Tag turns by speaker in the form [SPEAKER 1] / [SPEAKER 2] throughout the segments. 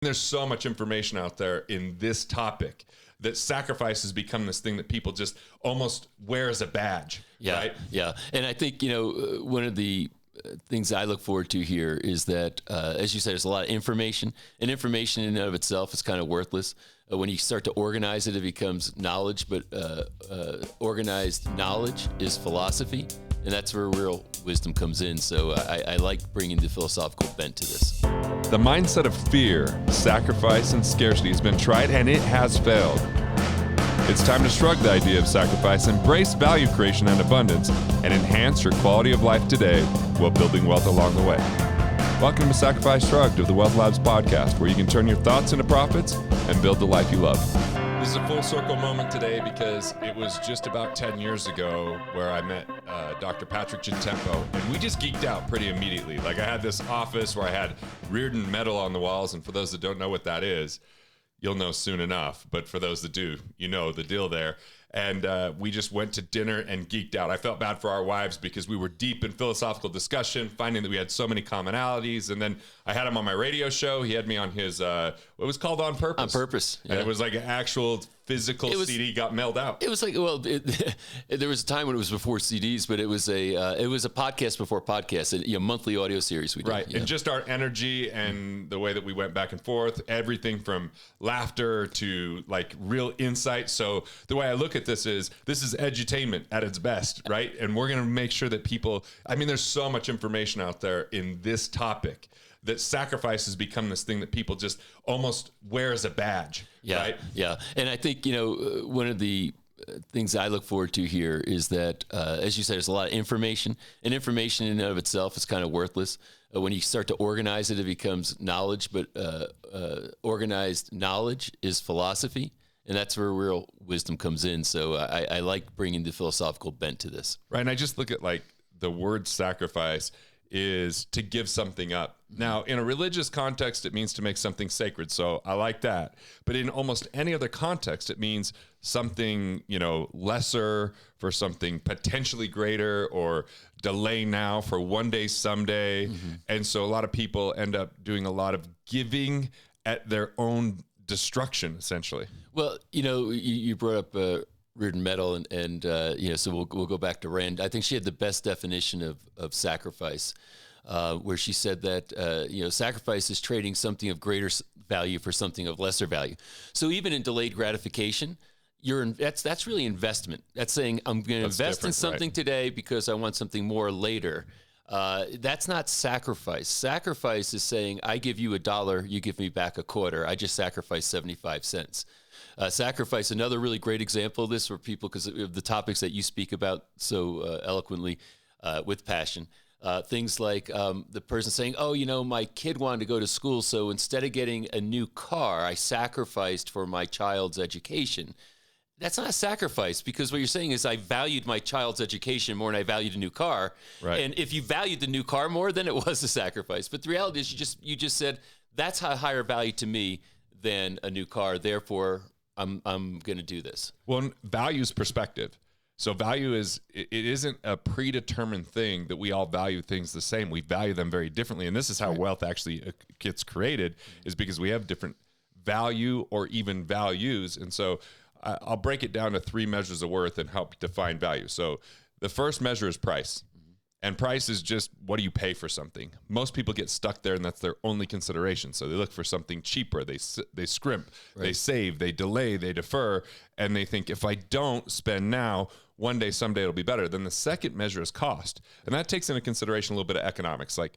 [SPEAKER 1] There's so much information out there in this topic that sacrifice has become this thing that people just almost wear as a badge.
[SPEAKER 2] Yeah,
[SPEAKER 1] right?
[SPEAKER 2] Yeah. And I think, one of the things I look forward to here is that, as you said, there's a lot of information, and information in and of itself is kind of worthless. When you start to organize it, it becomes knowledge, but organized knowledge is philosophy, and that's where real wisdom comes in. So I like bringing the philosophical bent to this.
[SPEAKER 1] The mindset of fear, sacrifice, and scarcity has been tried, and it has failed. It's time to shrug the idea of sacrifice, embrace value creation and abundance, and enhance your quality of life today while building wealth along the way. Welcome to Sacrifice Shrugged of the Wealth Labs podcast, where you can turn your thoughts into profits and build the life you love. This is a full circle moment today because it was just about 10 years ago where I met Dr. Patrick Gentempo, and we just geeked out pretty immediately. Like, I had this office where I had Reardon metal on the walls, and for those that don't know what that is, you'll know soon enough. But for those that do, you know the deal there. And we just went to dinner and geeked out. I felt bad for our wives because we were deep in philosophical discussion, finding that we had so many commonalities. And then I had him on my radio show. He had me on his, what was called On Purpose.
[SPEAKER 2] On Purpose, yeah.
[SPEAKER 1] And it was like an actual physical CD got mailed out.
[SPEAKER 2] It was like, well, there was a time when it was before CDs, but it was a podcast before podcast, a monthly audio series we did.
[SPEAKER 1] Right, and just our energy and the way that we went back and forth, everything from laughter to like real insight. So the way I look at this is edutainment at its best, right? And we're going to make sure that people, there's so much information out there in this topic that sacrifice has become this thing that people just almost wear as a badge.
[SPEAKER 2] Yeah,
[SPEAKER 1] right?
[SPEAKER 2] Yeah. And I think, one of the things I look forward to here is that, as you said, there's a lot of information, and information in and of itself is kind of worthless. When you start to organize it, it becomes knowledge, but organized knowledge is philosophy, and that's where real wisdom comes in. So I like bringing the philosophical bent to this.
[SPEAKER 1] Right, and I just look at like the word sacrifice is to give something up. Now, in a religious context, it means to make something sacred. So I like that. But in almost any other context, it means something, lesser for something potentially greater, or delay now for one day someday. Mm-hmm. And so a lot of people end up doing a lot of giving at their own destruction, essentially.
[SPEAKER 2] Well, you brought up Reardon metal, and so we'll go back to Rand. I think she had the best definition of sacrifice, where she said that sacrifice is trading something of greater value for something of lesser value. So even in delayed gratification, that's really investment. That's saying I'm going to invest in something today because I want something more later. That's not sacrifice. Sacrifice is saying I give you $1, you give me back $0.25. I just sacrificed 75 cents. Sacrifice, another really great example of this for people, because of the topics that you speak about so eloquently with passion. Things like the person saying, my kid wanted to go to school, so instead of getting a new car, I sacrificed for my child's education. That's not a sacrifice, because what you're saying is I valued my child's education more than I valued a new car. Right. And if you valued the new car more, then it was a sacrifice. But the reality is you just said that's a higher value to me than a new car. Therefore, I'm going to do this.
[SPEAKER 1] Well, value is perspective. So value it isn't a predetermined thing that we all value things the same. We value them very differently. And this is how wealth actually gets created, is because we have different value or even values. And so I'll break it down to 3 measures of worth and help define value. So the first measure is price. And price is just, what do you pay for something? Most people get stuck there, and that's their only consideration. So they look for something cheaper. They scrimp, right. They save, they delay, they defer, and they think, if I don't spend now, one day, someday it'll be better. Then the second measure is cost. And that takes into consideration a little bit of economics. Like,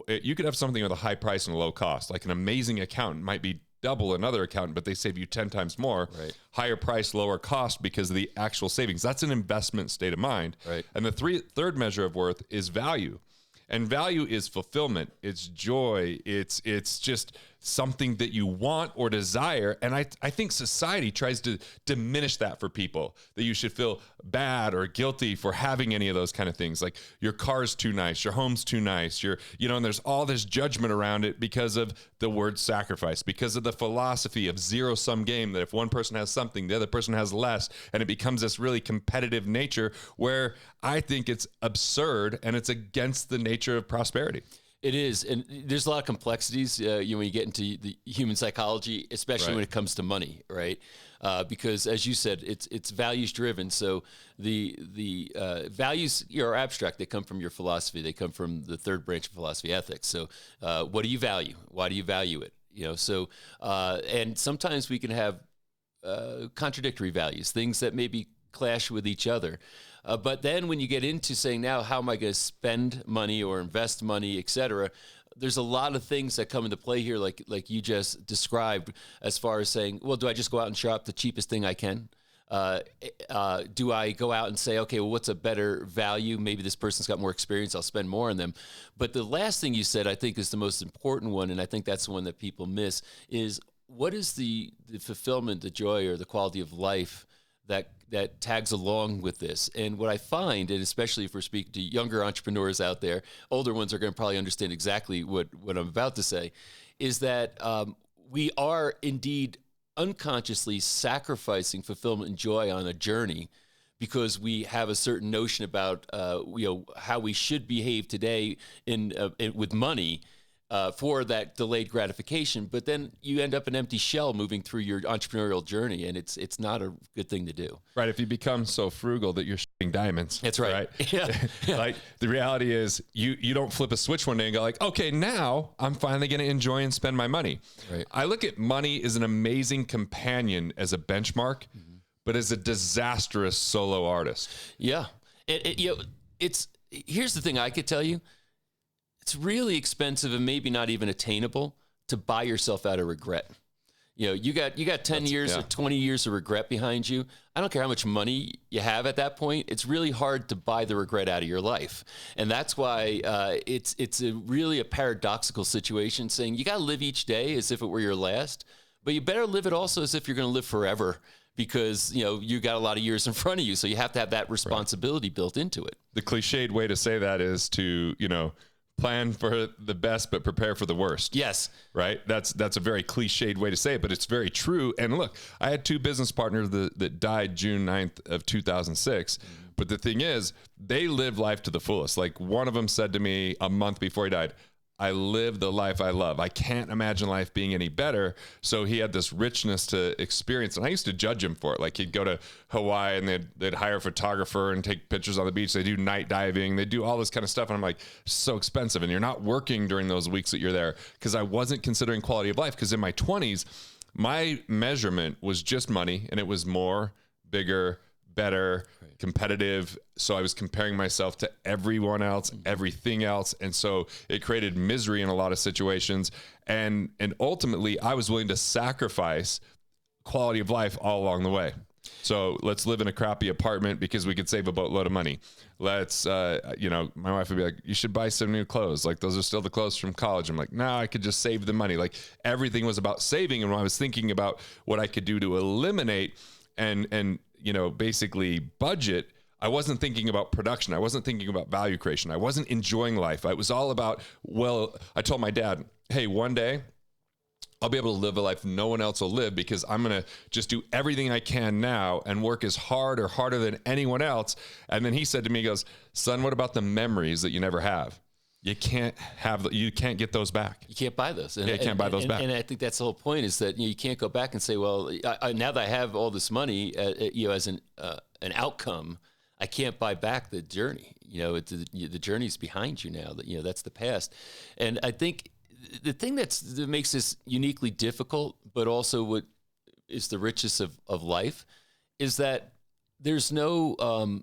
[SPEAKER 1] you could have something with a high price and a low cost. Like an amazing accountant might be double another accountant, but they save you 10 times more. Right. Higher price, lower cost because of the actual savings. That's an investment state of mind.
[SPEAKER 2] Right.
[SPEAKER 1] And the third measure of worth is value. And value is fulfillment. It's joy. It's just something that you want or desire. And I think society tries to diminish that for people, that you should feel bad or guilty for having any of those kind of things. Like, your car's too nice, your home's too nice, and there's all this judgment around it because of the word sacrifice, because of the philosophy of zero-sum game, that if one person has something, the other person has less, and it becomes this really competitive nature where I think it's absurd and it's against the nature of prosperity.
[SPEAKER 2] It is, and there's a lot of complexities when you get into the human psychology, especially when it comes to money, right? Because as you said, it's values driven. So the values are abstract. They come from your philosophy. They come from the third branch of philosophy, ethics. So what do you value? Why do you value it? So and sometimes we can have contradictory values, things that maybe clash with each other. But then when you get into saying, now, how am I going to spend money or invest money, et cetera, there's a lot of things that come into play here, like you just described, as far as saying, well, do I just go out and shop the cheapest thing I can? Do I go out and say, okay, well, what's a better value? Maybe this person's got more experience. I'll spend more on them. But the last thing you said, I think, is the most important one, and I think that's the one that people miss, is what is the fulfillment, the joy, or the quality of life that tags along with this? And what I find, and especially if we're speaking to younger entrepreneurs out there, older ones are going to probably understand exactly what I'm about to say, is that we are indeed unconsciously sacrificing fulfillment and joy on a journey because we have a certain notion about how we should behave today with money, for that delayed gratification, but then you end up an empty shell moving through your entrepreneurial journey, and it's not a good thing to do.
[SPEAKER 1] Right. If you become so frugal that you're shitting diamonds.
[SPEAKER 2] That's right. Yeah.
[SPEAKER 1] Like the reality is you don't flip a switch one day and go like, okay, now I'm finally going to enjoy and spend my money.
[SPEAKER 2] Right.
[SPEAKER 1] I look at money as an amazing companion as a benchmark, but as a disastrous solo artist.
[SPEAKER 2] Yeah. It's here's the thing I could tell you. It's really expensive and maybe not even attainable to buy yourself out of regret. You got 10 years or 20 years of regret behind you. I don't care how much money you have at that point. It's really hard to buy the regret out of your life. And that's why it's really a paradoxical situation, saying you got to live each day as if it were your last, but you better live it also as if you're going to live forever, because you got a lot of years in front of you. So you have to have that responsibility built into it.
[SPEAKER 1] The cliched way to say that is to, plan for the best, but prepare for the worst.
[SPEAKER 2] Yes.
[SPEAKER 1] Right. That's a very cliched way to say it, but it's very true. And look, I had two business partners that died June 9th of 2006. But the thing is, they lived life to the fullest. Like one of them said to me a month before he died, I live the life I love. I can't imagine life being any better. So he had this richness to experience. And I used to judge him for it. Like he'd go to Hawaii and they'd hire a photographer and take pictures on the beach. They do night diving. They do all this kind of stuff. And I'm like, so expensive. And you're not working during those weeks that you're there. Because I wasn't considering quality of life. Because in my 20s, my measurement was just money. And it was more, bigger, better, competitive. So I was comparing myself to everyone else, everything else. And so it created misery in a lot of situations. And ultimately I was willing to sacrifice quality of life all along the way. So let's live in a crappy apartment because we could save a boatload of money. Let's, my wife would be like, you should buy some new clothes. Like those are still the clothes from college. I'm like, no, I could just save the money. Like everything was about saving. And when I was thinking about what I could do to eliminate and basically budget, I wasn't thinking about production. I wasn't thinking about value creation. I wasn't enjoying life. It was all about, I told my dad, hey, one day I'll be able to live a life no one else will live because I'm going to just do everything I can now and work as hard or harder than anyone else. And then he said to me, he goes, son, what about the memories that you never have? You can't get those back.
[SPEAKER 2] You can't buy those.
[SPEAKER 1] You can't buy those back.
[SPEAKER 2] And I think that's the whole point, is that you can't go back and say, well, now that I have all this money, as an outcome, I can't buy back the journey. The journey's behind you now. That's the past. And I think the thing that makes this uniquely difficult, but also what is the richest of life, is that there's no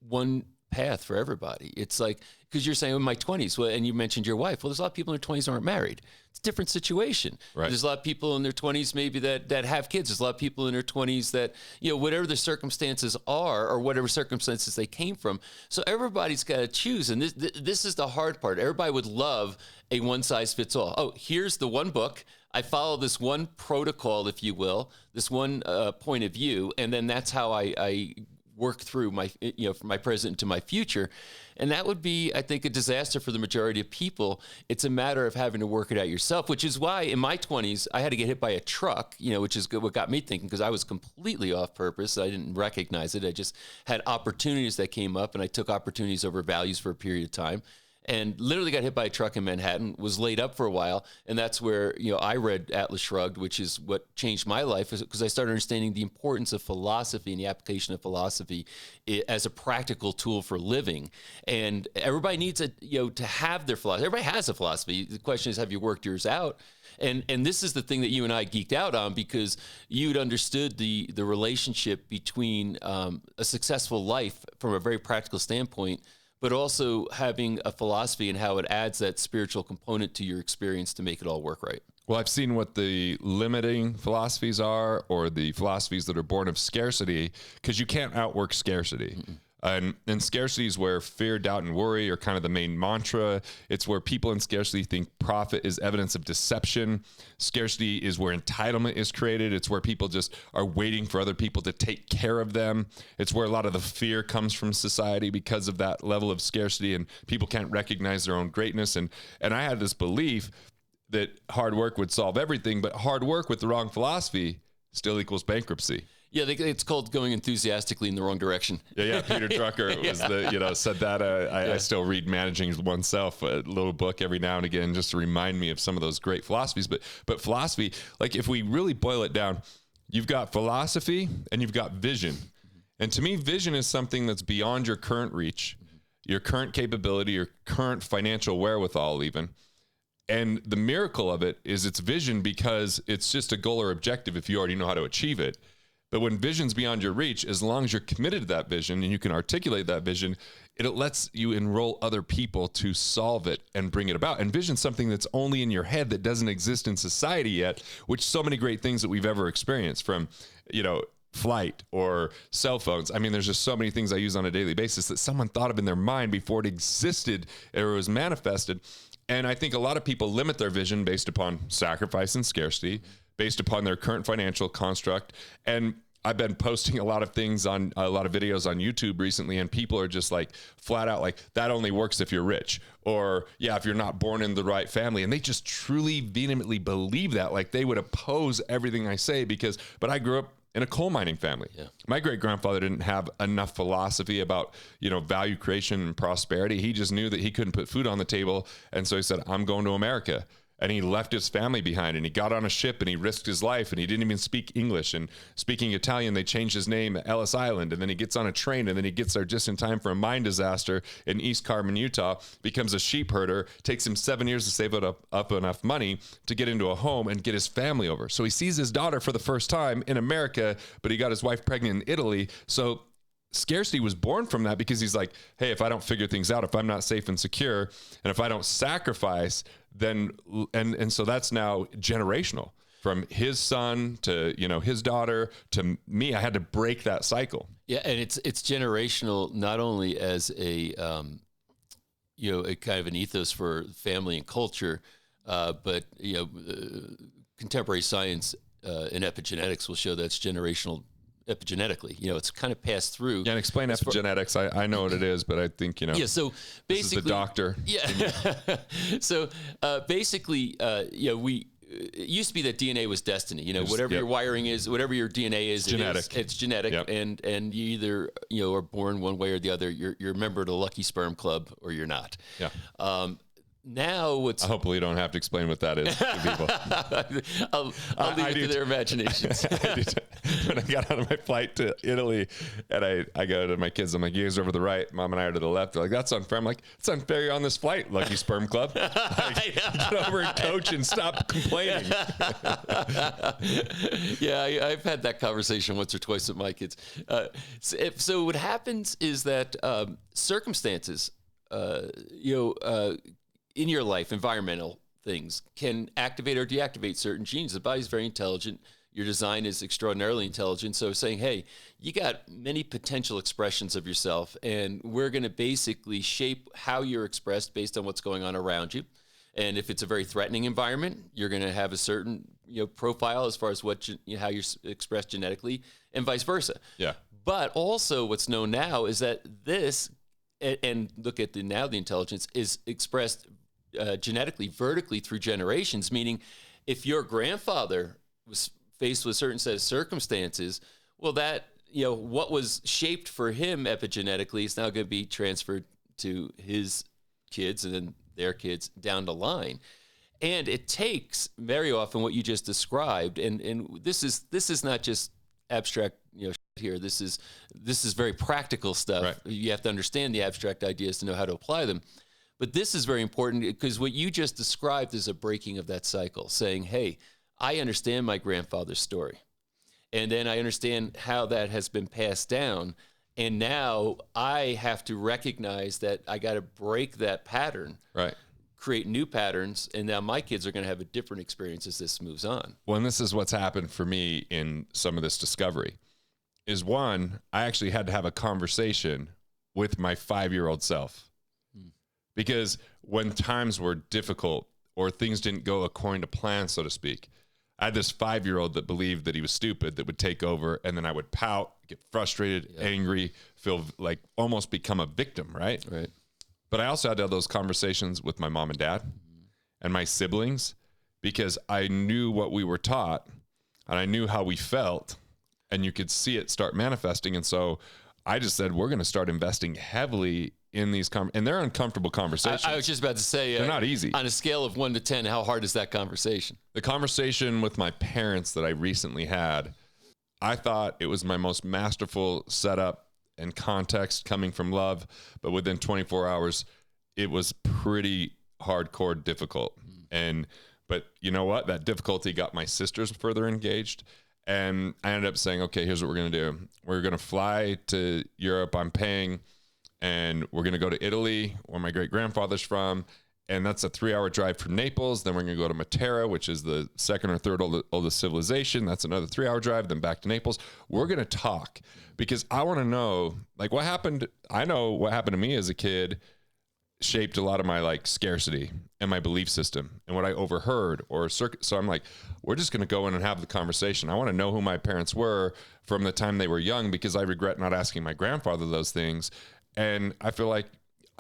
[SPEAKER 2] one path for everybody. It's like, because you're saying in my 20s, and you mentioned your wife. Well, there's a lot of people in their 20s who aren't married. It's a different situation.
[SPEAKER 1] Right.
[SPEAKER 2] There's a lot of people in their 20s maybe that have kids. There's a lot of people in their 20s that, whatever the circumstances are, or whatever circumstances they came from. So everybody's got to choose. And this is the hard part. Everybody would love a one size fits all. Oh, here's the one book. I follow this one protocol, if you will, this one point of view. And then that's how I work through my, from my present to my future. And that would be, I think, a disaster for the majority of people. It's a matter of having to work it out yourself, which is why in my 20s, I had to get hit by a truck, which is what got me thinking, because I was completely off purpose. I didn't recognize it. I just had opportunities that came up, and I took opportunities over values for a period of time. and literally got hit by a truck in Manhattan, was laid up for a while. And that's where, I read Atlas Shrugged, which is what changed my life, because I started understanding the importance of philosophy and the application of philosophy as a practical tool for living. And everybody needs to have their philosophy. Everybody has a philosophy. The question is, have you worked yours out? And this is the thing that you and I geeked out on, because you'd understood the relationship between a successful life from a very practical standpoint, but also having a philosophy and how it adds that spiritual component to your experience to make it all work right.
[SPEAKER 1] Well, I've seen what the limiting philosophies are, or the philosophies that are born of scarcity, because you can't outwork scarcity. And scarcity is where fear, doubt, and worry are kind of the main mantra. It's where people in scarcity think profit is evidence of deception. Scarcity is where entitlement is created. It's where people just are waiting for other people to take care of them. It's where a lot of the fear comes from society because of that level of scarcity, and people can't recognize their own greatness. And I had this belief that hard work would solve everything, but hard work with the wrong philosophy still equals bankruptcy.
[SPEAKER 2] Yeah, it's called going enthusiastically in the wrong direction.
[SPEAKER 1] Yeah. Peter Drucker was said that. I still read Managing Oneself, a little book every now and again, just to remind me of some of those great philosophies. But philosophy, like if we really boil it down, you've got philosophy and you've got vision. And to me, vision is something that's beyond your current reach, your current capability, your current financial wherewithal even. And the miracle of it is it's vision, because it's just a goal or objective if you already know how to achieve it. But when vision's beyond your reach, as long as you're committed to that vision and you can articulate that vision, it lets you enroll other people to solve it and bring it about. And vision's something that's only in your head, that doesn't exist in society yet, which so many great things that we've ever experienced, from, flight or cell phones. I mean, there's just so many things I use on a daily basis that someone thought of in their mind before it existed or it was manifested. And I think a lot of people limit their vision based upon sacrifice and scarcity, based upon their current financial construct. And I've been posting a lot of things on a lot of videos on YouTube recently, and people are just like flat out like, that only works if you're rich, or if you're not born in the right family. And they just truly vehemently believe that, like they would oppose everything I say but I grew up in a coal mining family. Yeah. My great grandfather didn't have enough philosophy about, value creation and prosperity. He just knew that he couldn't put food on the table. And so he said, I'm going to America. And he left his family behind, and he got on a ship, and he risked his life, and he didn't even speak English. And speaking Italian, they changed his name to Ellis Island. And then he gets on a train, and then he gets there just in time for a mine disaster in East Carmen, Utah, becomes a sheep herder. Takes him 7 years to save up enough money to get into a home and get his family over. So he sees his daughter for the first time in America, but he got his wife pregnant in Italy. So scarcity was born from that, because he's like, hey, if I don't figure things out, if I'm not safe and secure, and if I don't sacrifice, then, and so that's now generational, from his son to, his daughter to me. I had to break that cycle.
[SPEAKER 2] Yeah. And it's generational, not only as a kind of an ethos for family and culture, but, contemporary science in epigenetics will show that's generational epigenetically. It's kind of passed through.
[SPEAKER 1] Yeah, and explain epigenetics. I know what it is, but I think,
[SPEAKER 2] Yeah, so basically...
[SPEAKER 1] This is the doctor.
[SPEAKER 2] Yeah. So basically, it used to be that DNA was destiny. Whatever your wiring is, whatever your DNA is,
[SPEAKER 1] genetic.
[SPEAKER 2] It's genetic. Yep. And you either, are born one way or the other. You're a member of the Lucky Sperm Club, or you're not.
[SPEAKER 1] Yeah.
[SPEAKER 2] Now
[SPEAKER 1] hopefully you don't have to explain what that is to people.
[SPEAKER 2] I'll leave it to their imaginations.
[SPEAKER 1] When I got on my flight to Italy, and I go to my kids, I'm like, you guys are over the right, Mom and I are to the left. They're like, that's unfair. I'm like, it's unfair you're on this flight, Lucky Sperm Club. Like, get over and coach and stop complaining.
[SPEAKER 2] Yeah, I've had that conversation once or twice with my kids. So what happens is that circumstances, in your life, environmental things can activate or deactivate certain genes. The body's very intelligent. Your design is extraordinarily intelligent. So saying, hey, you got many potential expressions of yourself, and we're going to basically shape how you're expressed based on what's going on around you. And if it's a very threatening environment, you're going to have a certain profile as far as how you're expressed genetically, and vice versa.
[SPEAKER 1] Yeah.
[SPEAKER 2] But also what's known now is that this, and look at the intelligence is expressed genetically, vertically through generations, meaning if your grandfather was faced with a certain set of circumstances, well, that, what was shaped for him epigenetically is now going to be transferred to his kids and then their kids down the line. And it takes very often what you just described, and this is not just abstract, here. This is very practical stuff.
[SPEAKER 1] Right.
[SPEAKER 2] You have to understand the abstract ideas to know how to apply them. But this is very important because what you just described is a breaking of that cycle, saying, hey, I understand my grandfather's story. And then I understand how that has been passed down. And now I have to recognize that I got to break that pattern,
[SPEAKER 1] Right.
[SPEAKER 2] create new patterns. And now my kids are going to have a different experience as this moves on.
[SPEAKER 1] Well, and this is what's happened for me in some of this discovery is one, I actually had to have a conversation with my 5-year-old self. Because when times were difficult or things didn't go according to plan, so to speak, I had this 5-year-old that believed that he was stupid that would take over, and then I would pout, get frustrated, angry, feel like almost become a victim, right?
[SPEAKER 2] Right.
[SPEAKER 1] But I also had to have those conversations with my mom and dad and my siblings because I knew what we were taught and I knew how we felt, and you could see it start manifesting. And so I just said, we're going to start investing heavily in these and they're uncomfortable conversations.
[SPEAKER 2] I was just about to say,
[SPEAKER 1] they're not easy.
[SPEAKER 2] On a scale of 1 to 10, how hard is that conversation?
[SPEAKER 1] The conversation with my parents that I recently had, I thought it was my most masterful setup and context coming from love, but within 24 hours, it was pretty hardcore difficult. But you know what? That difficulty got my sisters further engaged. And I ended up saying, okay, here's what we're going to do. We're going to fly to Europe. I'm paying. And we're going to go to Italy, where my great-grandfather's from. And that's a 3-hour drive from Naples. Then we're going to go to Matera, which is the second or third oldest civilization. That's another 3-hour drive, then back to Naples. We're going to talk because I want to know, like, what happened. I know what happened to me as a kid shaped a lot of my, like, scarcity and my belief system and what I overheard so I'm like, we're just going to go in and have the conversation. I want to know who my parents were from the time they were young because I regret not asking my grandfather those things. And I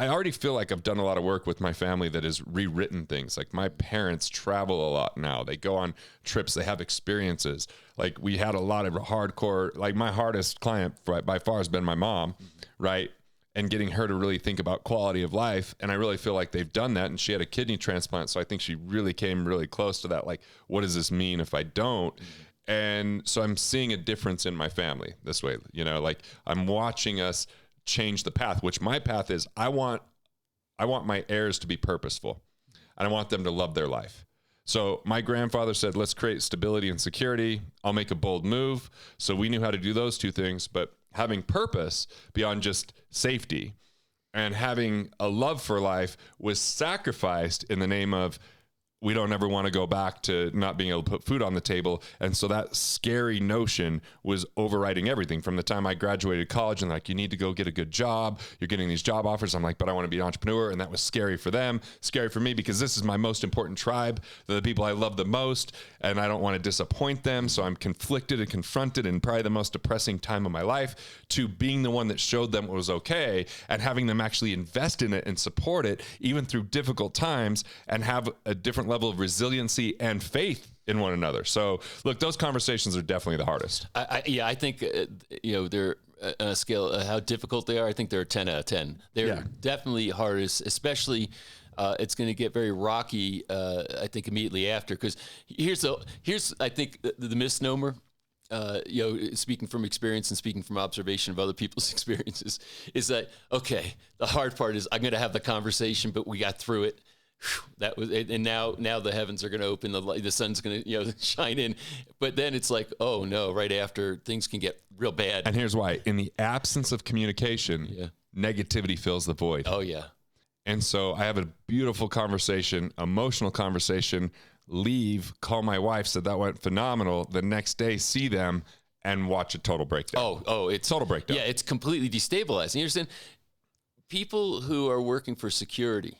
[SPEAKER 1] already feel like I've done a lot of work with my family that has rewritten things. Like my parents travel a lot now. They go on trips. They have experiences. Like we had a lot of hardcore, like my hardest client by far has been my mom, right? And getting her to really think about quality of life. And I really feel like they've done that. And she had a kidney transplant. So I think she really came really close to that. Like, what does this mean if I don't? And so I'm seeing a difference in my family this way, like I'm watching us change the path, which my path is I want my heirs to be purposeful and I want them to love their life. So my grandfather said, let's create stability and security. I'll make a bold move. So we knew how to do those two things, but having purpose beyond just safety and having a love for life was sacrificed in the name of we don't ever want to go back to not being able to put food on the table. And so that scary notion was overriding everything from the time I graduated college and like, you need to go get a good job. You're getting these job offers. I'm like, but I want to be an entrepreneur. And that was scary for them, scary for me because this is my most important tribe. They're the people I love the most and I don't want to disappoint them. So I'm conflicted and confronted in probably the most depressing time of my life to being the one that showed them what was okay and having them actually invest in it and support it even through difficult times and have a different level of resiliency and faith in one another. So look, those conversations are definitely the hardest.
[SPEAKER 2] I think, they're on a scale how difficult they are. I think they're a 10 out of 10. They're definitely hardest, especially it's going to get very rocky, I think, immediately after. Because here's I think, the misnomer, speaking from experience and speaking from observation of other people's experiences, is that, okay, the hard part is I'm going to have the conversation, but we got through it. That was it. And now the heavens are going to open, the sun's going to shine in, but then it's like, oh no, right after things can get real bad.
[SPEAKER 1] And here's why: in the absence of communication, negativity fills the void.
[SPEAKER 2] Oh yeah.
[SPEAKER 1] And so I have a beautiful conversation, emotional conversation, leave, call my wife, said that went phenomenal. The next day, see them and watch a total breakdown.
[SPEAKER 2] Oh, it's
[SPEAKER 1] total breakdown.
[SPEAKER 2] Yeah, it's completely destabilizing. You understand? People who are working for security,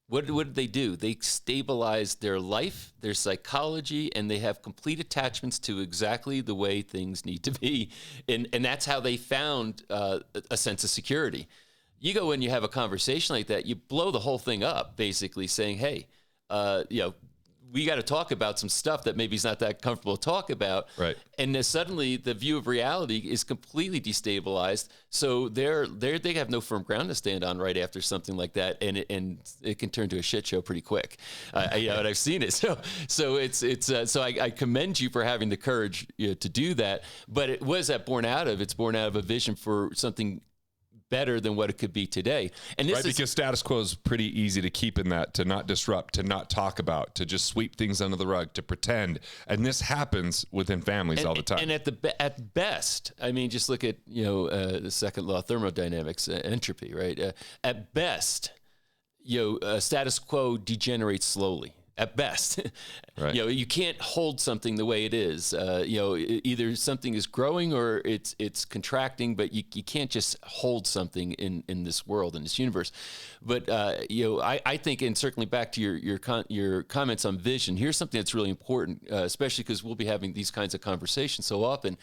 [SPEAKER 2] what did they do? They stabilize their life, their psychology, and they have complete attachments to exactly the way things need to be. And that's how they found a sense of security. You go in, you have a conversation like that, you blow the whole thing up, basically saying, hey, we got to talk about some stuff that maybe is not that comfortable to talk about.
[SPEAKER 1] Right.
[SPEAKER 2] And then suddenly the view of reality is completely destabilized. So they have no firm ground to stand on right after something like that, and it can turn to a shit show pretty quick. And I've seen it. So I commend you for having the courage to do that. But it's born out of a vision for something better than what it could be today. And this
[SPEAKER 1] because status quo is pretty easy to keep in that, to not disrupt, to not talk about, to just sweep things under the rug, to pretend. And this happens within families all the time.
[SPEAKER 2] And at best, I mean, just look at, the second law of thermodynamics, entropy, right? At best, status quo degenerates slowly. At best,
[SPEAKER 1] right.
[SPEAKER 2] You can't hold something the way it is. Either something is growing or it's contracting, but you can't just hold something in this world, in this universe. But I think, and certainly back to your comments on vision, here's something that's really important, especially because we'll be having these kinds of conversations so often.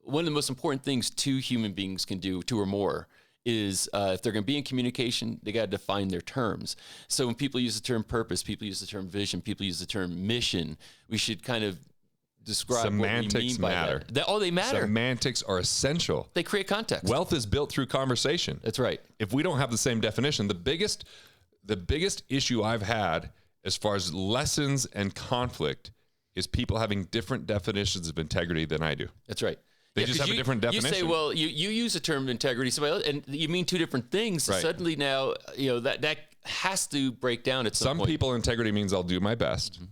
[SPEAKER 2] One of the most important things two human beings can do, two or more, is if they're going to be in communication, they got to define their terms. So when people use the term purpose, people use the term vision, people use the term mission, we should kind of describe
[SPEAKER 1] semantics
[SPEAKER 2] what we mean by
[SPEAKER 1] matter.
[SPEAKER 2] that. They matter.
[SPEAKER 1] Semantics are essential.
[SPEAKER 2] They create context.
[SPEAKER 1] Wealth is built through conversation.
[SPEAKER 2] That's right.
[SPEAKER 1] If we don't have the same definition, the biggest issue I've had as far as lessons and conflict is people having different definitions of integrity than I do.
[SPEAKER 2] That's right.
[SPEAKER 1] They just have a different definition.
[SPEAKER 2] You say, well, you use the term integrity, and you mean two different things.
[SPEAKER 1] Right.
[SPEAKER 2] Suddenly now, that has to break down at some point.
[SPEAKER 1] Some people, integrity means I'll do my best. Mm-hmm.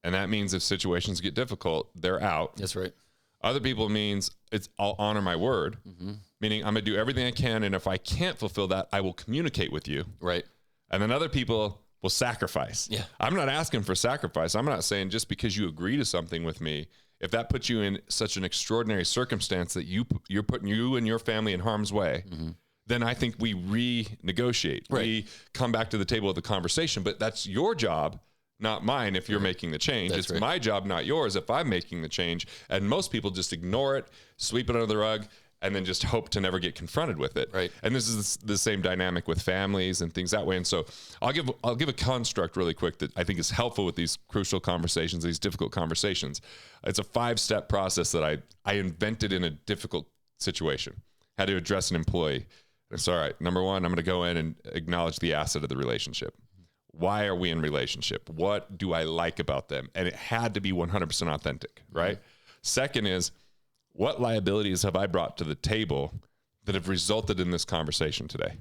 [SPEAKER 1] And that means if situations get difficult, they're out.
[SPEAKER 2] That's right.
[SPEAKER 1] Other people means I'll honor my word,
[SPEAKER 2] mm-hmm.
[SPEAKER 1] meaning I'm going to do everything I can. And if I can't fulfill that, I will communicate with you.
[SPEAKER 2] Right.
[SPEAKER 1] And then other people will sacrifice.
[SPEAKER 2] Yeah.
[SPEAKER 1] I'm not asking for sacrifice. I'm not saying just because you agree to something with me, if that puts you in such an extraordinary circumstance that you're putting you and your family in harm's way, mm-hmm. then I think we renegotiate. Right. We come back to the table of the conversation, but that's your job, not mine if you're making the change. It's my job, not yours, if I'm making the change. And most people just ignore it, sweep it under the rug, and then just hope to never get confronted with it.
[SPEAKER 2] Right.
[SPEAKER 1] And this is the same dynamic with families and things that way. And so I'll give a construct really quick that I think is helpful with these crucial conversations, these difficult conversations. It's a 5-step process that I invented in a difficult situation. Had to address an employee. It's all right. Number one, I'm going to go in and acknowledge the asset of the relationship. Why are we in relationship? What do I like about them? And it had to be 100% authentic, right? Mm-hmm. Second is, what liabilities have I brought to the table that have resulted in this conversation today?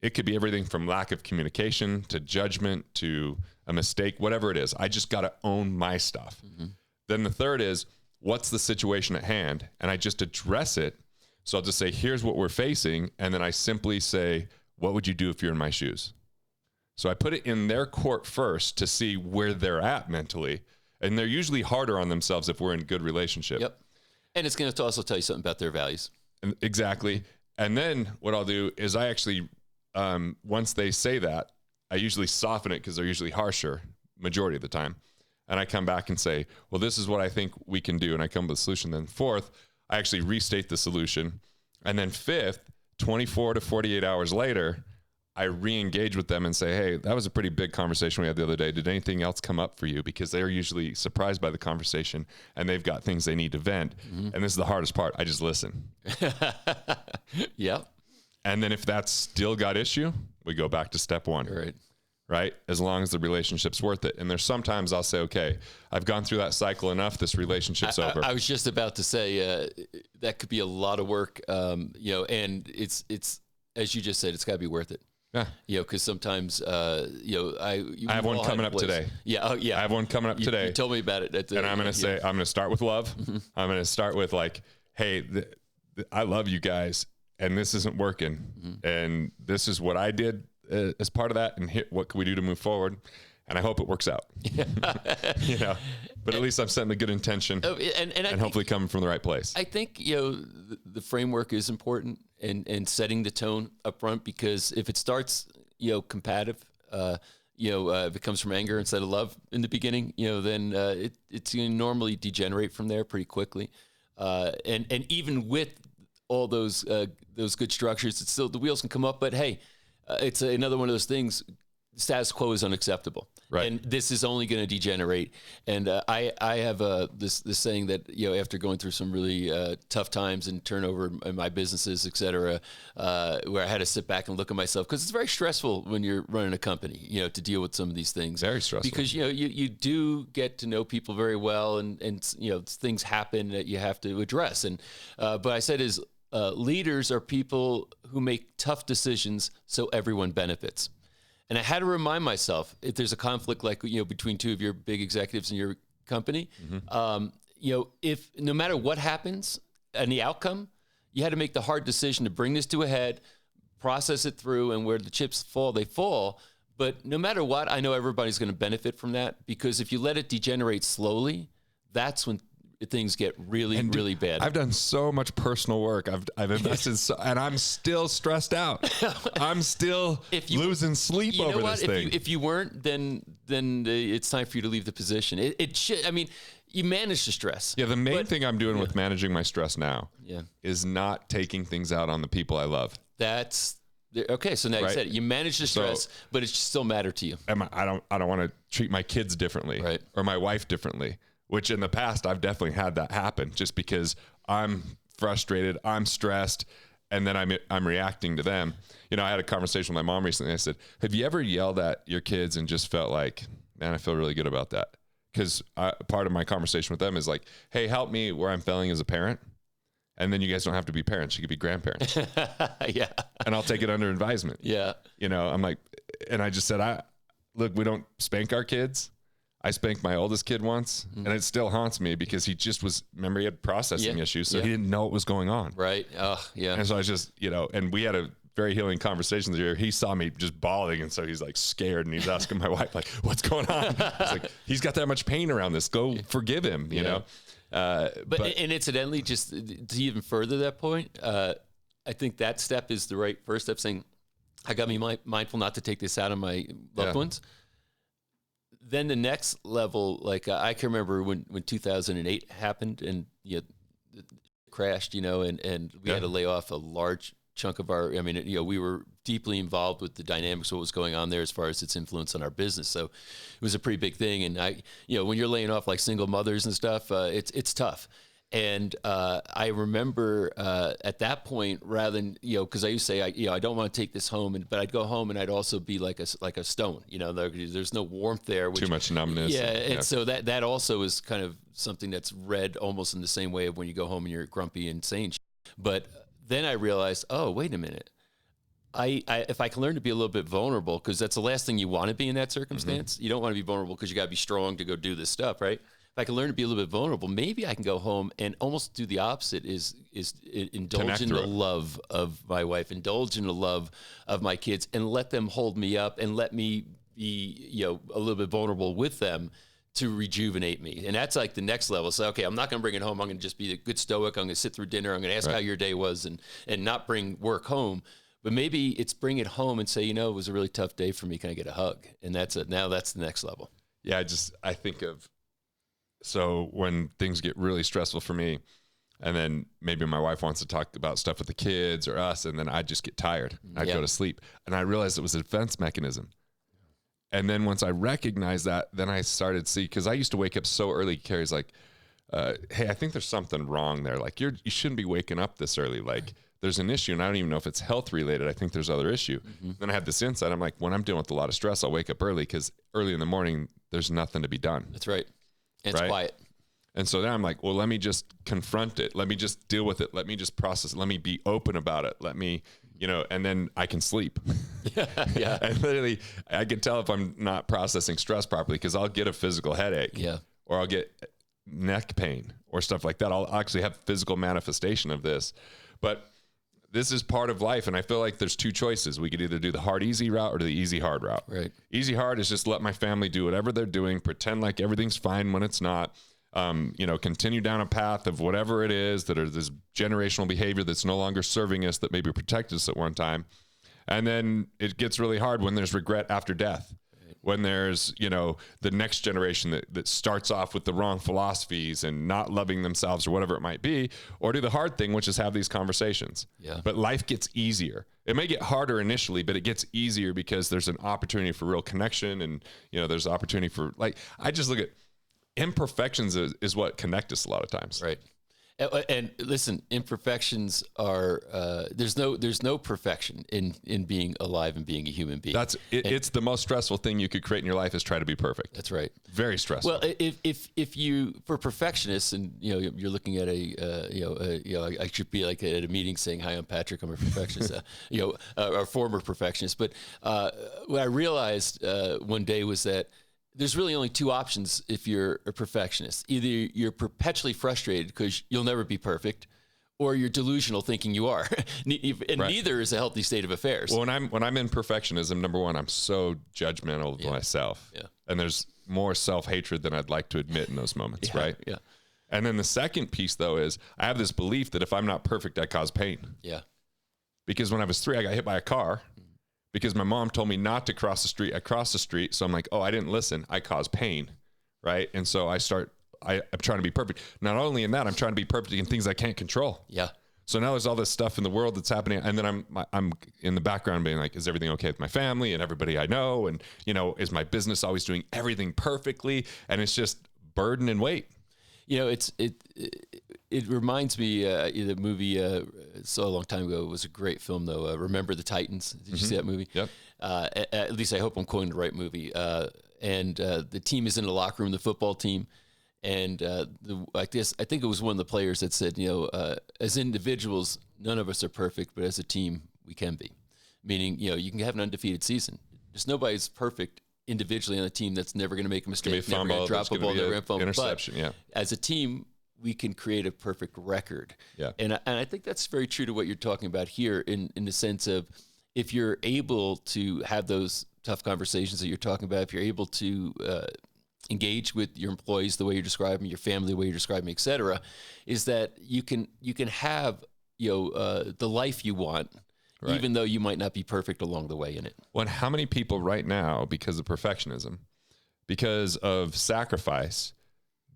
[SPEAKER 1] It could be everything from lack of communication to judgment to a mistake, whatever it is. I just got to own my stuff. Mm-hmm. Then the third is, what's the situation at hand? And I just address it. So I'll just say, here's what we're facing. And then I simply say, what would you do if you're in my shoes? So I put it in their court first to see where they're at mentally. And they're usually harder on themselves if we're in good relationship.
[SPEAKER 2] Yep. And it's going to also tell you something about their values.
[SPEAKER 1] Exactly. And then what I'll do is I actually, once they say that, I usually soften it because they're usually harsher majority of the time. And I come back and say, well, this is what I think we can do. And I come with a solution. Then fourth, I actually restate the solution. And then fifth, 24 to 48 hours later, I re-engage with them and say, hey, that was a pretty big conversation we had the other day. Did anything else come up for you? Because they're usually surprised by the conversation and they've got things they need to vent. Mm-hmm. And this is the hardest part. I just listen.
[SPEAKER 2] Yep.
[SPEAKER 1] And then if that's still got issue, we go back to step one. Right? As long as the relationship's worth it. And there's sometimes I'll say, okay, I've gone through that cycle enough. This relationship's over.
[SPEAKER 2] I was just about to say that could be a lot of work, and it's as you just said, it's got to be worth it.
[SPEAKER 1] Yeah.
[SPEAKER 2] Because sometimes,
[SPEAKER 1] I have one coming up today.
[SPEAKER 2] Yeah. Oh, yeah.
[SPEAKER 1] I have one coming up today.
[SPEAKER 2] You told me about it.
[SPEAKER 1] And I'm going to say, I'm going to start with love. Mm-hmm. I'm going to start with like, hey, I love you guys and this isn't working. Mm-hmm. And this is what I did as part of that. And what can we do to move forward? And I hope it works out. But at least I'm setting a good intention and hopefully coming from the right place.
[SPEAKER 2] I think, the framework is important and setting the tone up front, because if it starts, combative, if it comes from anger instead of love in the beginning, then it's going to normally degenerate from there pretty quickly. And even with all those good structures, it's still, the wheels can come up, but hey, it's another one of those things. status quo is unacceptable.
[SPEAKER 1] Right.
[SPEAKER 2] And this is only going to degenerate. And I have this saying that, after going through some really tough times and turnover in my businesses, et cetera, where I had to sit back and look at myself, because it's very stressful when you're running a company, to deal with some of these things.
[SPEAKER 1] Very stressful.
[SPEAKER 2] Because, you do get to know people very well, and things happen that you have to address. And but I said is leaders are people who make tough decisions so everyone benefits. And I had to remind myself, if there's a conflict like, between two of your big executives in your company, if no matter what happens and the outcome, you had to make the hard decision to bring this to a head, process it through, and where the chips fall, they fall. But no matter what, I know everybody's going to benefit from that, because if you let it degenerate slowly, that's when things get really, really bad.
[SPEAKER 1] I've done so much personal work. I've invested, and I'm still stressed out. I'm still losing sleep over this thing.
[SPEAKER 2] If you weren't, then it's time for you to leave the position. It should. I mean, you manage the stress.
[SPEAKER 1] Yeah, the main thing I'm doing with managing my stress now is not taking things out on the people I love.
[SPEAKER 2] That's okay. So now you said it. You manage the stress, but it should still matter to you.
[SPEAKER 1] I don't want to treat my kids differently, or my wife differently. Which in the past, I've definitely had that happen, just because I'm frustrated, I'm stressed, and then I'm reacting to them. I had a conversation with my mom recently. I said, have you ever yelled at your kids and just felt like, man, I feel really good about that? Because part of my conversation with them is like, hey, help me where I'm failing as a parent. And then you guys don't have to be parents. You could be grandparents.
[SPEAKER 2] Yeah.
[SPEAKER 1] And I'll take it under advisement.
[SPEAKER 2] Yeah.
[SPEAKER 1] I'm like, and I just said, look, we don't spank our kids. I spanked my oldest kid once, and it still haunts me, because he just remember he had processing issues, so he didn't know what was going on.
[SPEAKER 2] Right. Oh, yeah.
[SPEAKER 1] And so I just, and we had a very healing conversation there. He saw me just bawling, and so he's like scared, and he's asking my wife, like, what's going on? It's like, he's got that much pain around this. Go forgive him, you know?
[SPEAKER 2] But and incidentally, just to even further that point, I think that step is the right first step, saying, I got to be mindful not to take this out on my loved ones. Then the next level, like I can remember when 2008 happened, and it crashed, and we had to lay off a large chunk of our, we were deeply involved with the dynamics of what was going on there as far as its influence on our business. So it was a pretty big thing. And when you're laying off like single mothers and stuff, it's tough. And I remember at that point, rather than, because I used to say, I don't want to take this home, but I'd go home and I'd also be like a stone. There's no warmth there.
[SPEAKER 1] Too much numbness.
[SPEAKER 2] Yeah, and so that also is kind of something that's read almost in the same way of when you go home and you're grumpy and saying. But then I realized, oh, wait a minute. If I can learn to be a little bit vulnerable, because that's the last thing you want to be in that circumstance. You don't want to be vulnerable because you got to be strong to go do this stuff, right? If I can learn to be a little bit vulnerable, maybe I can go home and almost do the opposite, is indulge in the love of my wife, indulge in the love of my kids, and let them hold me up and let me be, a little bit vulnerable with them to rejuvenate me. And that's like the next level. So, okay, I'm not going to bring it home. I'm going to just be a good stoic. I'm going to sit through dinner. I'm going to ask how your day was, and not bring work home. But maybe it's bring it home and say, it was a really tough day for me. Can I get a hug? And that's it. Now that's the next level.
[SPEAKER 1] Yeah, I think of, so when things get really stressful for me, and then maybe my wife wants to talk about stuff with the kids or us, and then I just get tired. I go to sleep. And I realized it was a defense mechanism. And then once I recognized that, then I started to see, because I used to wake up so early. Carrie's like, hey, I think there's something wrong there. Like, you shouldn't be waking up this early. Like, there's an issue, and I don't even know if it's health related. I think there's other issue. Then I had this insight. I'm like, when I'm dealing with a lot of stress, I'll wake up early, because early in the morning, there's nothing to be done.
[SPEAKER 2] That's right. It's quiet.
[SPEAKER 1] And so then I'm like, well, let me just confront it. Let me just deal with it. Let me just process it. Let me be open about it. Let me, and then I can sleep.
[SPEAKER 2] Yeah.
[SPEAKER 1] And literally, I can tell if I'm not processing stress properly, because I'll get a physical headache.
[SPEAKER 2] Yeah.
[SPEAKER 1] Or I'll get neck pain or stuff like that. I'll actually have physical manifestation of this. But this is part of life. And I feel like there's two choices. We could either do the hard, easy route or the easy, hard route.
[SPEAKER 2] Right.
[SPEAKER 1] Easy, hard is just let my family do whatever they're doing, pretend like everything's fine when it's not. Continue down a path of whatever it is that are this generational behavior that's no longer serving us, that maybe protected us at one time. And then it gets really hard when there's regret after death. when there's, the next generation that starts off with the wrong philosophies and not loving themselves or whatever it might be, or do the hard thing, which is have these conversations.
[SPEAKER 2] Yeah.
[SPEAKER 1] But life gets easier. It may get harder initially, but it gets easier because there's an opportunity for real connection. And, there's opportunity for, I just look at imperfections is what connect us a lot of times.
[SPEAKER 2] Right. And listen, imperfections are there's no perfection in being alive and being a human being.
[SPEAKER 1] It's the most stressful thing you could create in your life is try to be perfect.
[SPEAKER 2] That's right.
[SPEAKER 1] Very stressful.
[SPEAKER 2] Well, if you, for perfectionists, and you're looking at I should be like at a meeting saying, "Hi, I'm Patrick. I'm a perfectionist." A former perfectionist. But what I realized one day was that there's really only two options if you're a perfectionist. Either you're perpetually frustrated because you'll never be perfect, or you're delusional thinking you are. And neither is a healthy state of affairs.
[SPEAKER 1] Well, when I'm in perfectionism, number one, I'm so judgmental of myself.
[SPEAKER 2] Yeah.
[SPEAKER 1] And there's more self-hatred than I'd like to admit in those moments, right?
[SPEAKER 2] Yeah.
[SPEAKER 1] And then the second piece, though, is I have this belief that if I'm not perfect, I cause pain.
[SPEAKER 2] Yeah.
[SPEAKER 1] Because when I was 3, I got hit by a car. Because my mom told me not to cross the street. I crossed the street. So I'm like, I didn't listen. I caused pain. Right. And so I'm trying to be perfect. Not only in that, I'm trying to be perfect in things I can't control.
[SPEAKER 2] Yeah.
[SPEAKER 1] So now there's all this stuff in the world that's happening. And then I'm in the background being like, is everything okay with my family and everybody I know? And, is my business always doing everything perfectly? And it's just burden and weight.
[SPEAKER 2] It reminds me, the movie saw a long time ago. It was a great film, though. Remember the Titans? Did you see that movie?
[SPEAKER 1] Yep.
[SPEAKER 2] At least I hope I'm quoting the right movie. And the team is in the locker room, the football team. And I think it was one of the players that said, as individuals, none of us are perfect, but as a team, we can be. Meaning, you can have an undefeated season. There's nobody's perfect individually on a team that's never going to make a mistake, never going to drop a ball, never going to fumble.
[SPEAKER 1] Interception,
[SPEAKER 2] but as a team, we can create a perfect record.
[SPEAKER 1] Yeah.
[SPEAKER 2] And I think that's very true to what you're talking about here in the sense of if you're able to have those tough conversations that you're talking about, if you're able to engage with your employees the way you're describing, your family the way you're describing, et cetera, is that you can have the life you want, right, even though you might not be perfect along the way in it.
[SPEAKER 1] Well, and how many people right now, because of perfectionism, because of sacrifice,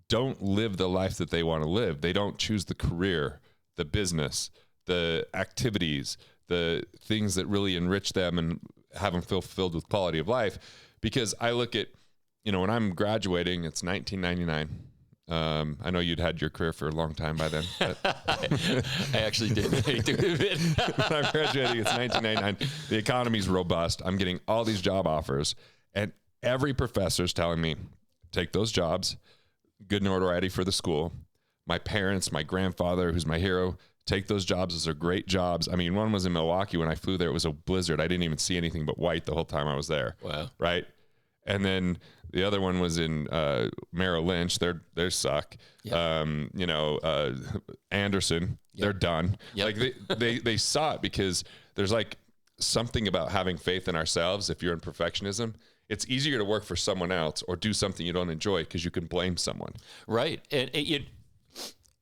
[SPEAKER 1] don't live the life that they want to live? They don't choose the career, the business, the activities, the things that really enrich them and have them feel fulfilled with quality of life. Because I look at, when I'm graduating, it's 1999. I know you'd had your career for a long time by then. But
[SPEAKER 2] I actually did.
[SPEAKER 1] When I'm graduating, it's 1999. The economy's robust. I'm getting all these job offers, and every professor's telling me, take those jobs, good notoriety for the school. My parents, my grandfather, who's my hero, take those jobs. Those are great jobs. I mean, one was in Milwaukee. When I flew there, it was a blizzard. I didn't even see anything but white the whole time I was there.
[SPEAKER 2] Wow.
[SPEAKER 1] Right. And then the other one was in Merrill Lynch. They suck. Yep. Anderson, yep, they're done. Yep. Like they saw it because there's like something about having faith in ourselves. If you're in perfectionism, it's easier to work for someone else or do something you don't enjoy because you can blame someone.
[SPEAKER 2] Right. And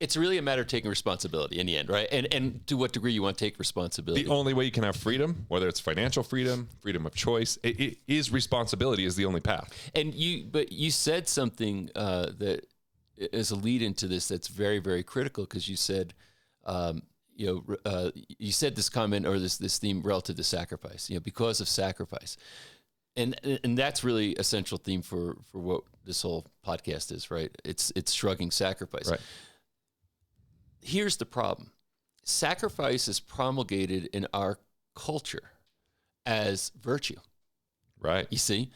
[SPEAKER 2] it's really a matter of taking responsibility in the end, right? And to what degree you want to take responsibility.
[SPEAKER 1] The only way you can have freedom, whether it's financial freedom, freedom of choice, it is responsibility is the only path.
[SPEAKER 2] But you said something that is a lead into this that's very, very critical, because you said, you said this comment or this theme relative to sacrifice, because of sacrifice. And that's really a central theme for what this whole podcast is, right? It's shrugging sacrifice.
[SPEAKER 1] Right.
[SPEAKER 2] Here's the problem. Sacrifice is promulgated in our culture as virtue.
[SPEAKER 1] Right.
[SPEAKER 2] You see,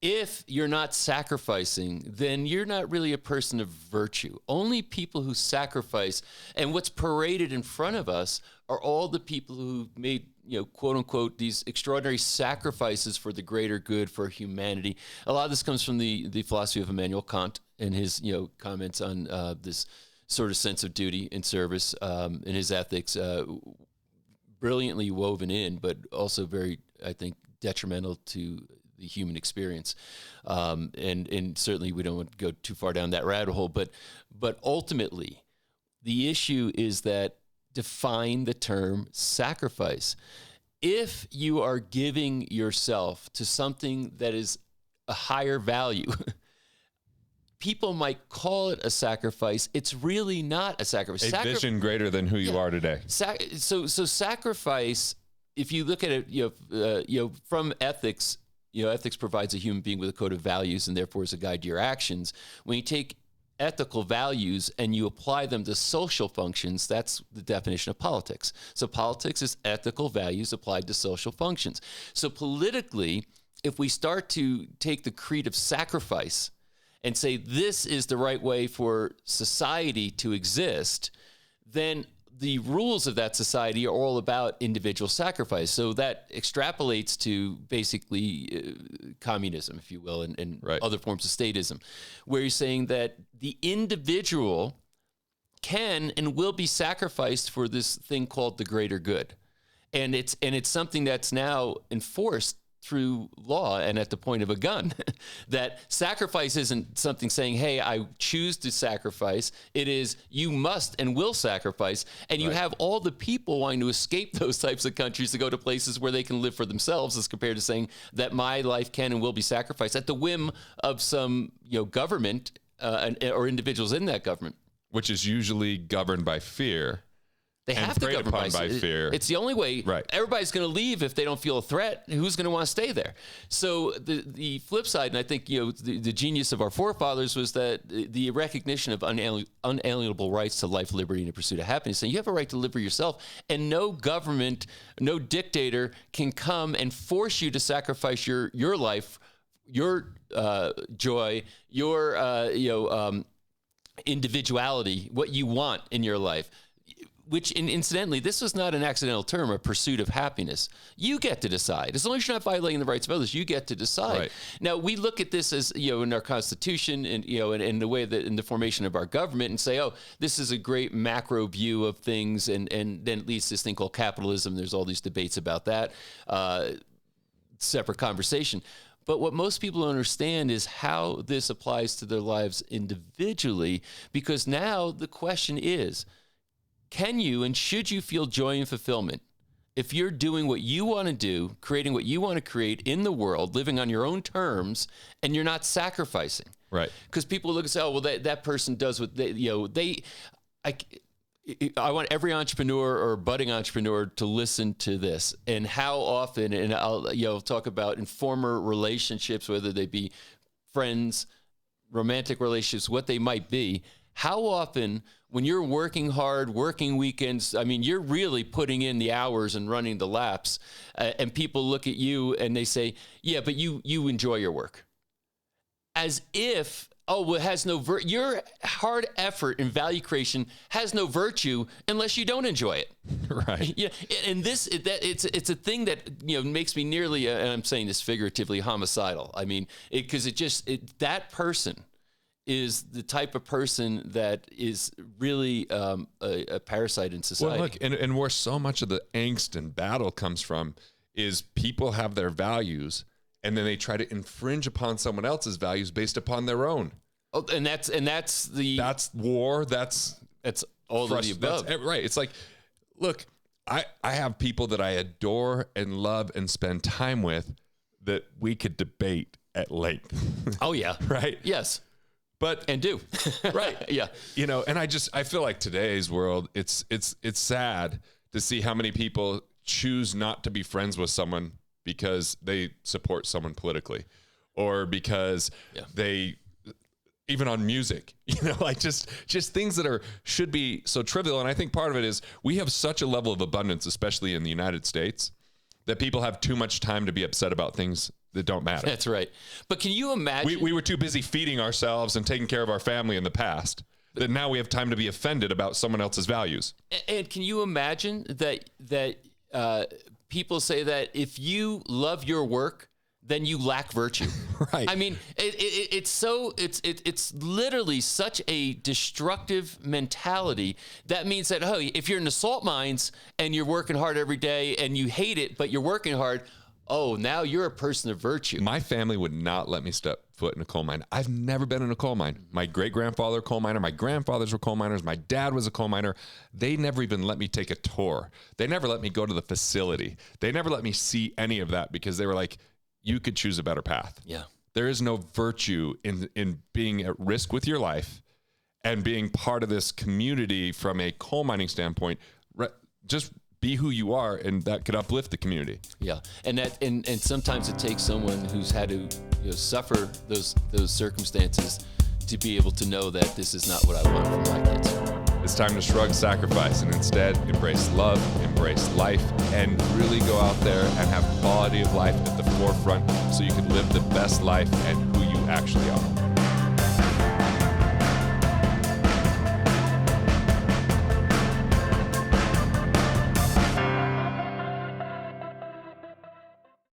[SPEAKER 2] if you're not sacrificing, then you're not really a person of virtue. Only people who sacrifice, and what's paraded in front of us are all the people who made, quote unquote, these extraordinary sacrifices for the greater good, for humanity. A lot of this comes from the philosophy of Immanuel Kant and his, comments on this sort of sense of duty and service in his ethics, brilliantly woven in, but also very, I think, detrimental to the human experience. And certainly we don't want to go too far down that rabbit hole, but ultimately the issue is that define the term sacrifice. If you are giving yourself to something that is a higher value, people might call it a sacrifice. It's really not a sacrifice.
[SPEAKER 1] A vision greater than who you are today.
[SPEAKER 2] So sacrifice, if you look at it, from ethics, ethics provides a human being with a code of values and therefore is a guide to your actions. When you take ethical values and you apply them to social functions, that's the definition of politics. So politics is ethical values applied to social functions. So politically, if we start to take the creed of sacrifice and say this is the right way for society to exist, then the rules of that society are all about individual sacrifice. So that extrapolates to basically communism, if you will, and
[SPEAKER 1] right.
[SPEAKER 2] other forms of statism, where you're saying that the individual can and will be sacrificed for this thing called the greater good. And it's something that's now enforced through law and at the point of a gun. That sacrifice isn't something saying, hey, I choose to sacrifice. It is, you must and will sacrifice. And you have all the people wanting to escape those types of countries to go to places where they can live for themselves, as compared to saying that my life can and will be sacrificed at the whim of some government or individuals in that government.
[SPEAKER 1] Which is usually governed by fear.
[SPEAKER 2] They have to govern by
[SPEAKER 1] fear.
[SPEAKER 2] It's the only way.
[SPEAKER 1] Right.
[SPEAKER 2] Everybody's going to leave if they don't feel a threat. Who's going to want to stay there? So the flip side, and I think the genius of our forefathers was that the recognition of unalienable rights to life, liberty, and the pursuit of happiness. And you have a right to live for yourself, and no government, no dictator can come and force you to sacrifice your life, your joy, your individuality, what you want in your life. Which, incidentally, this was not an accidental term, a pursuit of happiness. You get to decide. As long as you're not violating the rights of others, you get to decide. Right. Now, we look at this as, in our Constitution and, and the way that in the formation of our government and say, oh, this is a great macro view of things. And then it leads to this thing called capitalism. There's all these debates about that. Separate conversation. But what most people don't understand is how this applies to their lives individually, because now the question is, can you and should you feel joy and fulfillment if you're doing what you want to do, creating what you want to create in the world, living on your own terms, and you're not sacrificing?
[SPEAKER 1] Right.
[SPEAKER 2] Because people look and say, oh, well, that person does what I want every entrepreneur or budding entrepreneur to listen to this. And how often, and I'll talk about in former relationships, whether they be friends, romantic relationships, what they might be, how often when you're working hard, working weekends, I mean, you're really putting in the hours and running the laps, and people look at you and they say, yeah, but you enjoy your work. As if, oh, well, it has no your hard effort and value creation has no virtue unless you don't enjoy it.
[SPEAKER 1] Right.
[SPEAKER 2] Yeah. And it's a thing that, makes me nearly, and I'm saying this figuratively, homicidal. I mean, because that person is the type of person that is really a parasite in society.
[SPEAKER 1] Well, look, and where so much of the angst and battle comes from is people have their values and then they try to infringe upon someone else's values based upon their own.
[SPEAKER 2] Oh, and that's
[SPEAKER 1] war. That's
[SPEAKER 2] all of the above.
[SPEAKER 1] Right. It's like, look, I have people that I adore and love and spend time with that we could debate at length.
[SPEAKER 2] Oh yeah.
[SPEAKER 1] Right.
[SPEAKER 2] Yes.
[SPEAKER 1] And
[SPEAKER 2] do.
[SPEAKER 1] Right.
[SPEAKER 2] Yeah.
[SPEAKER 1] And I feel like today's world, it's sad to see how many people choose not to be friends with someone because they support someone politically, or because they, even on music, like just things that should be so trivial. And I think part of it is we have such a level of abundance, especially in the United States, that people have too much time to be upset about things that don't matter.
[SPEAKER 2] That's right. But can you imagine?
[SPEAKER 1] We were too busy feeding ourselves and taking care of our family in the past that now we have time to be offended about someone else's values.
[SPEAKER 2] And can you imagine that people say that if you love your work, then you lack virtue.
[SPEAKER 1] Right.
[SPEAKER 2] I mean, it's literally such a destructive mentality. That means that, if you're in the salt mines and you're working hard every day and you hate it, but you're working hard, oh, now you're a person of virtue.
[SPEAKER 1] My family would not let me step foot in a coal mine. I've never been in a coal mine. My great-grandfather, coal miner. My grandfathers were coal miners. My dad was a coal miner. They never even let me take a tour. They never let me go to the facility. They never let me see any of that because they were like, you could choose a better path.
[SPEAKER 2] Yeah.
[SPEAKER 1] There is no virtue in being at risk with your life and being part of this community from a coal mining standpoint. Just be who you are, and that could uplift the community.
[SPEAKER 2] Yeah, and sometimes it takes someone who's had to suffer those circumstances to be able to know that this is not what I want for my kids.
[SPEAKER 1] It's time to shrug sacrifice and instead embrace love, embrace life, and really go out there and have quality of life at the forefront so you can live the best life and who you actually are.